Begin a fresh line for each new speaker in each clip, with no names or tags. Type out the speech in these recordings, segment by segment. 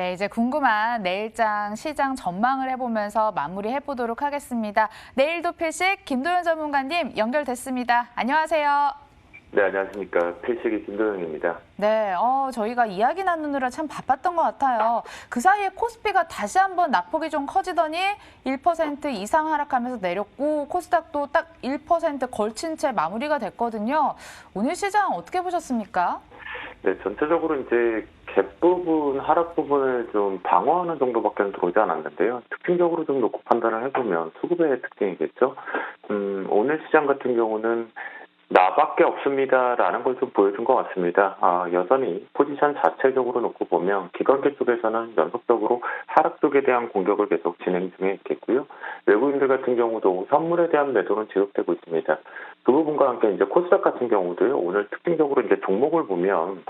네, 이제 궁금한 내일장 시장 전망을 해보면서 마무리해보도록 하겠습니다. 내일도 필식 김도현 전문가님 연결됐습니다. 안녕하세요.
네, 안녕하십니까. 필식의 김도영입니다.
네, 저희가 이야기 나누느라 참 바빴던 것 같아요. 그 사이에 코스피가 다시 한번 낙폭이 좀 커지더니 1% 이상 하락하면서 내렸고 코스닥도 딱 1% 걸친 채 마무리가 됐거든요. 오늘 시장 어떻게 보셨습니까?
네, 전체적으로 이제 갭 부분, 하락 부분을 좀 방어하는 정도밖에 들어오지 않았는데요. 특징적으로 좀 놓고 판단을 해보면 수급의 특징이겠죠. 오늘 시장 같은 경우는 나밖에 없습니다라는 걸 좀 보여준 것 같습니다. 여전히 포지션 자체적으로 놓고 보면 기관계 쪽에서는 연속적으로 하락 쪽에 대한 공격을 계속 진행 중에 있겠고요. 외국인들 같은 경우도 선물에 대한 매도는 지속되고 있습니다. 그 부분과 함께 이제 코스닥 같은 경우도요. 오늘 특징적으로 이제 종목을 보면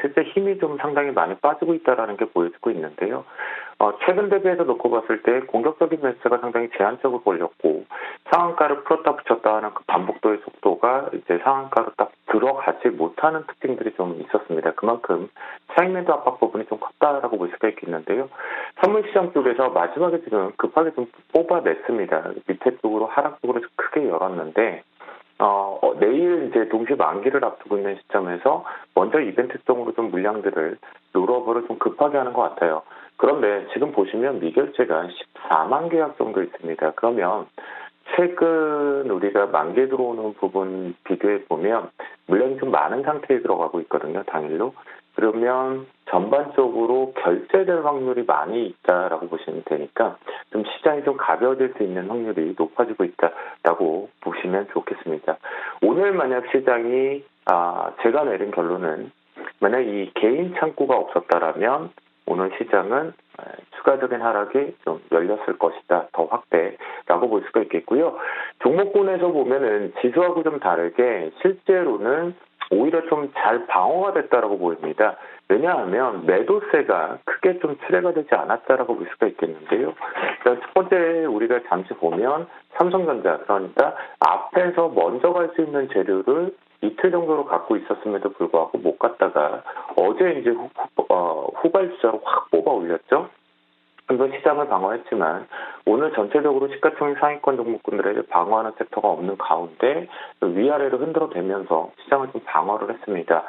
실제 힘이 좀 상당히 많이 빠지고 있다는 게 보여지고 있는데요. 최근 대비해서 놓고 봤을 때 공격적인 매수가 상당히 제한적으로 걸렸고 상한가를 풀었다 붙였다 하는 그 반복도의 속도가 이제 상한가로 딱 들어가지 못하는 특징들이 좀 있었습니다. 그만큼 차익 매도 압박 부분이 좀 컸다라고 볼 수가 있겠는데요. 선물시장 쪽에서 마지막에 지금 급하게 좀 뽑아냈습니다. 밑에 쪽으로 하락 쪽으로 크게 열었는데 내일 이제 동시 만기를 앞두고 있는 시점에서 먼저 이벤트성으로 좀 물량들을 롤오버를 좀 급하게 하는 것 같아요. 그런데 지금 보시면 미결제가 14만 계약 정도 있습니다. 그러면 최근 우리가 만기에 들어오는 부분 비교해 보면 물량이 좀 많은 상태에 들어가고 있거든요. 당일로. 그러면 전반적으로 결제될 확률이 많이 있다라고 보시면 되니까 좀 시장이 좀 가벼워질 수 있는 확률이 높아지고 있다라고 보시면 좋겠습니다. 오늘 만약 시장이 제가 내린 결론은 만약 이 개인 창구가 없었다라면 오늘 시장은 추가적인 하락이 좀 열렸을 것이다. 더 확대라고 볼 수가 있겠고요. 종목군에서 보면은 지수하고 좀 다르게 실제로는 오히려 좀 잘 방어가 됐다라고 보입니다. 왜냐하면 매도세가 크게 좀 출회가 되지 않았다라고 볼 수가 있겠는데요. 첫 번째 우리가 잠시 보면 삼성전자 그러니까 앞에서 먼저 갈 수 있는 재료를 이틀 정도로 갖고 있었음에도 불구하고 못 갔다가 어제 이제 후발주자로 확 뽑아 올렸죠. 그래서 시장을 방어했지만 오늘 전체적으로 시가총액 상위권 종목군들에게 방어하는 섹터가 없는 가운데 위아래로 흔들어대면서 시장을 좀 방어를 했습니다.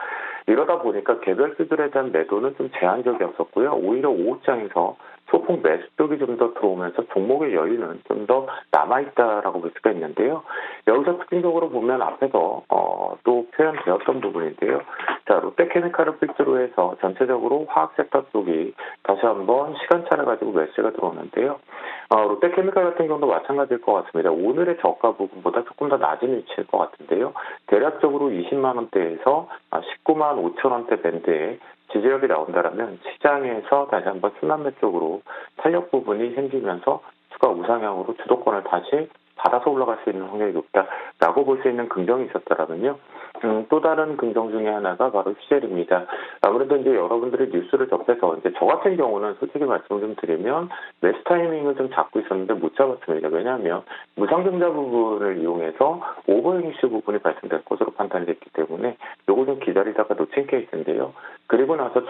이러다 보니까 개별 수들에 대한 매도는 좀 제한적이었었고요. 오히려 오후장에서 소폭 매수 쪽이 좀 더 들어오면서 종목의 여유는 좀 더 남아있다라고 볼 수가 있는데요. 여기서 특징적으로 보면 앞에서 또 표현되었던 부분인데요. 자, 롯데케미칼을 필두로 해서 전체적으로 화학 섹터 쪽이 다시 한번 시간차를 가지고 매수가 들어오는데요. 롯데케미칼 같은 경우도 마찬가지일 것 같습니다. 오늘의 저가 부분보다 조금 더 낮은 위치일 것 같은데요. 대략적으로 20만 원대에서 19만 5천 원대 밴드에 지지력이 나온다라면 시장에서 다시 한번 순환매 쪽으로 탄력 부분이 생기면서 추가 우상향으로 주도권을 다시 받아서 올라갈 수 있는 확률이 높다라고 볼 수 있는 긍정이 있었다라면요. 또 다른 긍정 중에 하나가 바로 휴젤입니다. 아무래도 이제 여러분들이 뉴스를 접해서 이제 저 같은 경우는 솔직히 말씀을 좀 드리면 매수 타이밍을 좀 잡고 있었는데 못 잡았습니다. 왜냐하면 무상증자 부분을 이용해서 오버행 이슈 부분이 발생될 것으로 판단이 됐기 때문에 요거 좀 기다리다가 놓친 케이스인데요. 그리고 나서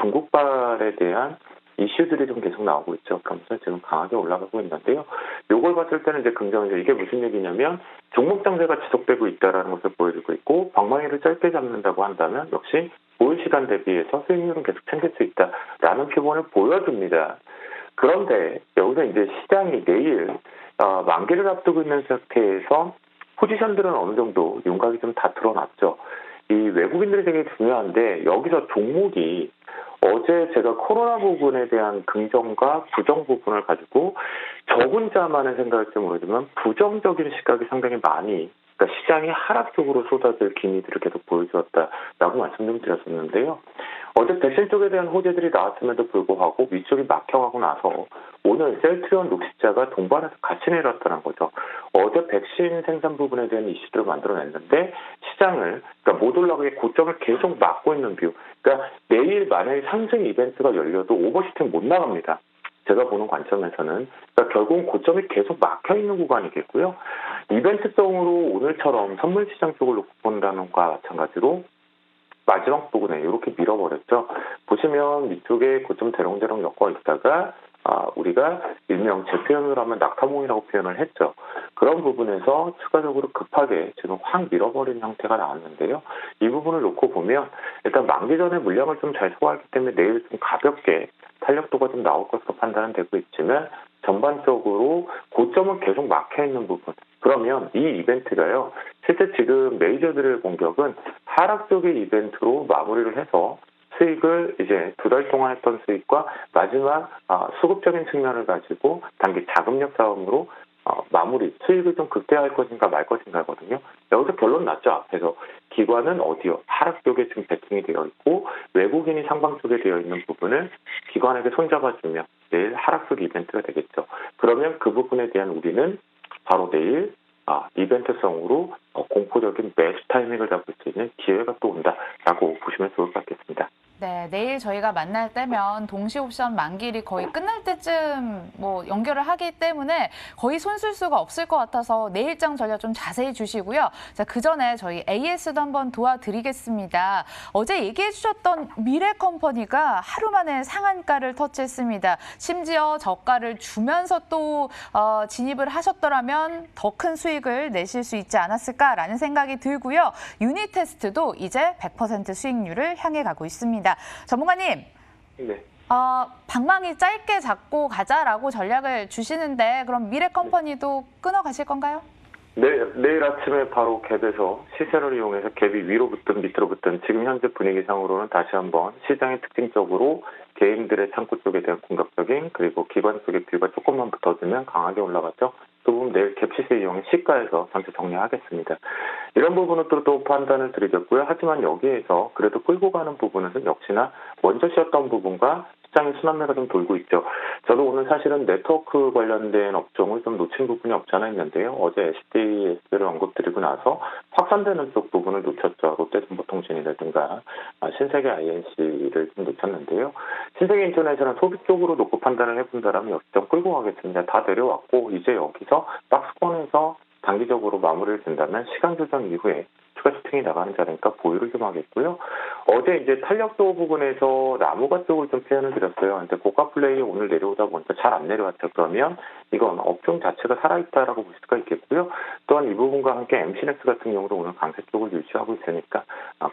중국발에 대한 이슈들이 좀 계속 나오고 있죠. 그러면서 지금 강하게 올라가고 있는데요. 요걸 봤을 때는 이제 긍정이죠. 이게 무슨 얘기냐면 종목 장세가 지속되고 있다는 것을 보여주고 있고 방망이를 짧게 잡는다고 한다면 역시 보유 시간 대비해서 수익률은 계속 챙길 수 있다라는 표본을 보여줍니다. 그런데 여기서 이제 시장이 내일 만기를 앞두고 있는 상태에서 포지션들은 어느 정도 윤곽이 좀 다 드러났죠. 이 외국인들이 되게 중요한데 여기서 종목이 어제 제가 코로나 부분에 대한 긍정과 부정 부분을 가지고 저 혼자만의 생각일지 모르지만 부정적인 시각이 상당히 많이 그러니까 시장이 하락 쪽으로 쏟아질 기미들을 계속 보여주었다라고 말씀 좀 드렸었는데요. 어제 백신 쪽에 대한 호재들이 나왔음에도 불구하고 위쪽이 막혀가고 나서 오늘 셀트리온 녹십자가 동반해서 같이 내렸다는 거죠. 어제 백신 생산 부분에 대한 이슈들을 만들어냈는데 시장을 그러니까 못 올라가게 고점을 계속 막고 있는 뷰. 그러니까 내일 만약에 상승 이벤트가 열려도 오버슈팅 못 나갑니다. 제가 보는 관점에서는 그러니까 결국은 고점이 계속 막혀있는 구간이겠고요. 이벤트성으로 오늘처럼 선물시장 쪽을 놓고 본다는 것과 마찬가지로 마지막 부분에 이렇게 밀어버렸죠. 보시면 위쪽에 고점 대롱대롱 엮어 있다가 우리가 일명 제 표현으로 하면 낙타봉이라고 표현을 했죠. 그런 부분에서 추가적으로 급하게 지금 확 밀어버린 형태가 나왔는데요. 이 부분을 놓고 보면 일단 만기 전에 물량을 좀 잘 소화했기 때문에 내일 좀 가볍게 탄력도가 좀 나올 것으로 판단은 되고 있지만 전반적으로 고점은 계속 막혀있는 부분. 그러면 이 이벤트가요. 실제 지금 메이저들의 공격은 하락 쪽의 이벤트로 마무리를 해서 수익을 이제 2달 동안 했던 수익과 마지막 수급적인 측면을 가지고 단기 자금력 싸움으로 마무리, 수익을 좀 극대화할 것인가 말 것인가거든요. 여기서 결론 났죠. 앞에서 기관은 어디요? 하락 쪽에 지금 베팅이 되어 있고 외국인이 상방 쪽에 되어 있는 부분을 기관에게 손잡아주면 내일 하락 쪽 이벤트가 되겠죠. 그러면 그 부분에 대한 우리는 바로 내일 이벤트성으로 공포적인 매수 타이밍을 잡을 수 있는 기회가 또 온다라고 보시면 좋을 것 같겠습니다.
네, 내일 저희가 만날 때면 동시 옵션 만기일이 거의 끝날 때쯤 연결을 하기 때문에 거의 손쓸 수가 없을 것 같아서 내일장 전략 좀 자세히 주시고요. 자, 그 전에 저희 AS도 한번 도와드리겠습니다. 어제 얘기해 주셨던 미래컴퍼니가 하루 만에 상한가를 터치했습니다. 심지어 저가를 주면서 또 진입을 하셨더라면 더 큰 수익을 내실 수 있지 않았을까라는 생각이 들고요. 유니테스트도 이제 100% 수익률을 향해 가고 있습니다. 전문가님,
네.
방망이 짧게 잡고 가자라고 전략을 주시는데 그럼 미래컴퍼니도 끊어가실 건가요?
내일 아침에 바로 갭에서 시세를 이용해서 갭이 위로 붙든 밑으로 붙든 지금 현재 분위기상으로는 다시 한번 시장의 특징적으로 개인들의 창구 쪽에 대한 공격적인 그리고 기관 쪽의 뷰가 조금만 붙어주면 강하게 올라갔죠. 그 부분 내일 갭 시세 이용해 시가에서 전체 정리하겠습니다. 이런 부분은 또 판단을 드리겠고요. 하지만 여기에서 그래도 끌고 가는 부분은 역시나 먼저 쉬었던 부분과 시장의 순환매가 좀 돌고 있죠. 저도 오늘 사실은 네트워크 관련된 업종을 좀 놓친 부분이 없지 않아 있는데요. 어제 SDS를 언급드리고 나서 확산되는 쪽 부분을 놓쳤죠. 롯데정보통신이라든가 신세계 INC를 좀 놓쳤는데요. 신세계 인터넷에는 소비 쪽으로 놓고 판단을 해본다면 역시 좀 끌고 가겠습니다. 다 내려왔고 이제 여기서 박스권에서 단기적으로 마무리를 된다면 시간 조정 이후에 추가 슈팅이 나가는 자리니까 보유를 좀 하겠고요. 어제 이제 탄력도 부분에서 나무가 쪽을 좀 표현을 드렸어요. 근데 고가 플레이 오늘 내려오다 보니까 잘 안 내려왔죠. 그러면 이건 업종 자체가 살아있다라고 볼 수가 있겠고요. 또한 이 부분과 함께 MC넥스 같은 경우도 오늘 강세 쪽을 유지하고 있으니까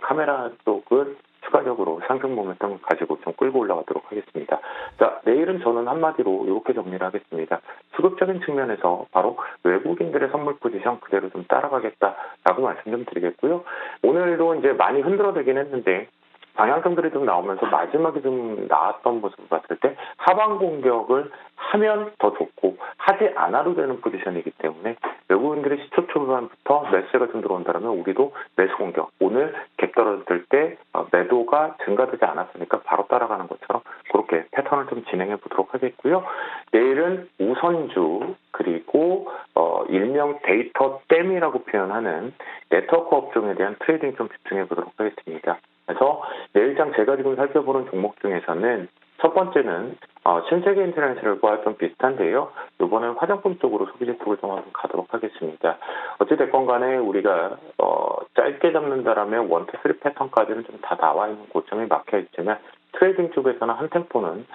카메라 쪽은 추가적으로 상승 모멘텀을 가지고 좀 끌고 올라가도록 하겠습니다. 자, 내일은 저는 한마디로 이렇게 정리를 하겠습니다. 수급적인 측면에서 바로 외국인들의 선물 포지션 그대로 좀 따라가겠다라고 말씀 좀 드리겠고요. 오늘도 이제 많이 흔들어대긴 했는데 방향성들이 좀 나오면서 마지막에 좀 나왔던 모습을 봤을 때 하방 공격을 하면 더 좋고 하지 않아도 되는 포지션이기 때문에 외국인들의 시초 초반부터 매수가 좀 들어온다면 우리도 매수 공격 오늘 갭 떨어질 때 매도가 증가되지 않았으니까 바로 따라가는 것처럼 그렇게 패턴을 좀 진행해 보도록 하겠고요. 내일은 우선주 그리고 일명 데이터 댐이라고 표현하는 네트워크 업종에 대한 트레이딩 좀 집중해 보도록 하겠습니다. 그래서 내일장 제가 지금 살펴보는 종목 중에서는 첫 번째는 신세계 인터내셔널과 좀 비슷한데요. 이번엔 화장품 쪽으로 소비재 쪽을 좀 한번 가도록 하겠습니다. 어찌됐건 간에 우리가 짧게 잡는다라면 1, 2, 3 패턴까지는 좀 다 나와 있는 고점이 막혀 있지만 트레이딩 쪽에서는 한 템포는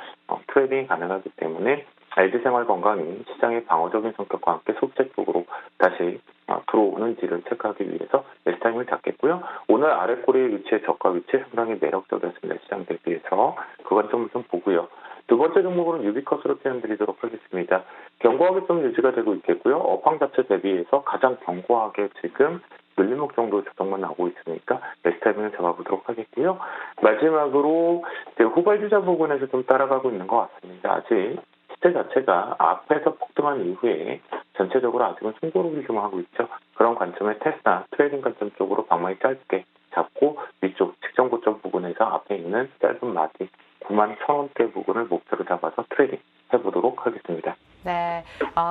트레이딩이 가능하기 때문에 LG생활건강이 시장의 방어적인 성격과 함께 소비재 쪽으로 다시 들어오는지를 체크하기 위해서 매수타임을 잡겠고요. 오늘 아래꼬리의 위치의 저가 위치 상당히 매력적이었습니다. 시장 대비해서 그 관점을 좀 보고요. 두 번째 종목으로는 유비커스로 표현드리도록 하겠습니다. 견고하게 좀 유지가 되고 있겠고요. 업황 자체 대비해서 가장 견고하게 지금 밀리목 정도 조정만 나오고 있으니까 매수타임을 잡아보도록 하겠고요. 마지막으로 후발주자 부분에서 좀 따라가고 있는 것 같습니다. 아직 시세 자체가 앞에서 폭등한 이후에 전체적으로 아직은 승부를 좀 하고 있죠. 그런 관점의 테스나 트레이딩 관점 쪽으로 방망이 짧게 잡고 위쪽 직전 고점 부분에서 앞에 있는 짧은 마디 91,000원대 부분을 목표로 잡아서 트레이딩 해보도록 하겠습니다.
네,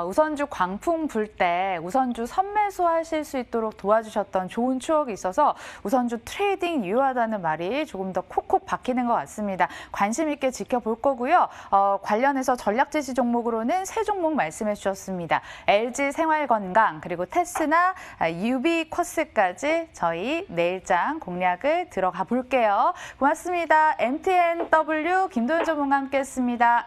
우선주 광풍 불 때 우선주 선매수하실 수 있도록 도와주셨던 좋은 추억이 있어서 우선주 트레이딩 유효하다는 말이 조금 더 콕콕 박히는 것 같습니다. 관심 있게 지켜볼 거고요. 관련해서 전략 제시 종목으로는 세 종목 말씀해 주셨습니다. LG 생활건강 그리고 테스나 유비쿼스까지 저희 내일장 공략을 들어가 볼게요. 고맙습니다. MTNW 김도현 전문가 함께했습니다.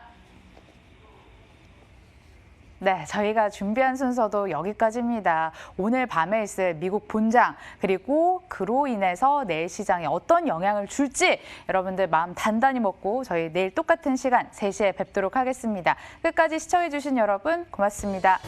네, 저희가 준비한 순서도 여기까지입니다. 오늘 밤에 있을 미국 본장 그리고 그로 인해서 내일 시장에 어떤 영향을 줄지 여러분들 마음 단단히 먹고 저희 내일 똑같은 시간 3시에 뵙도록 하겠습니다. 끝까지 시청해주신 여러분 고맙습니다.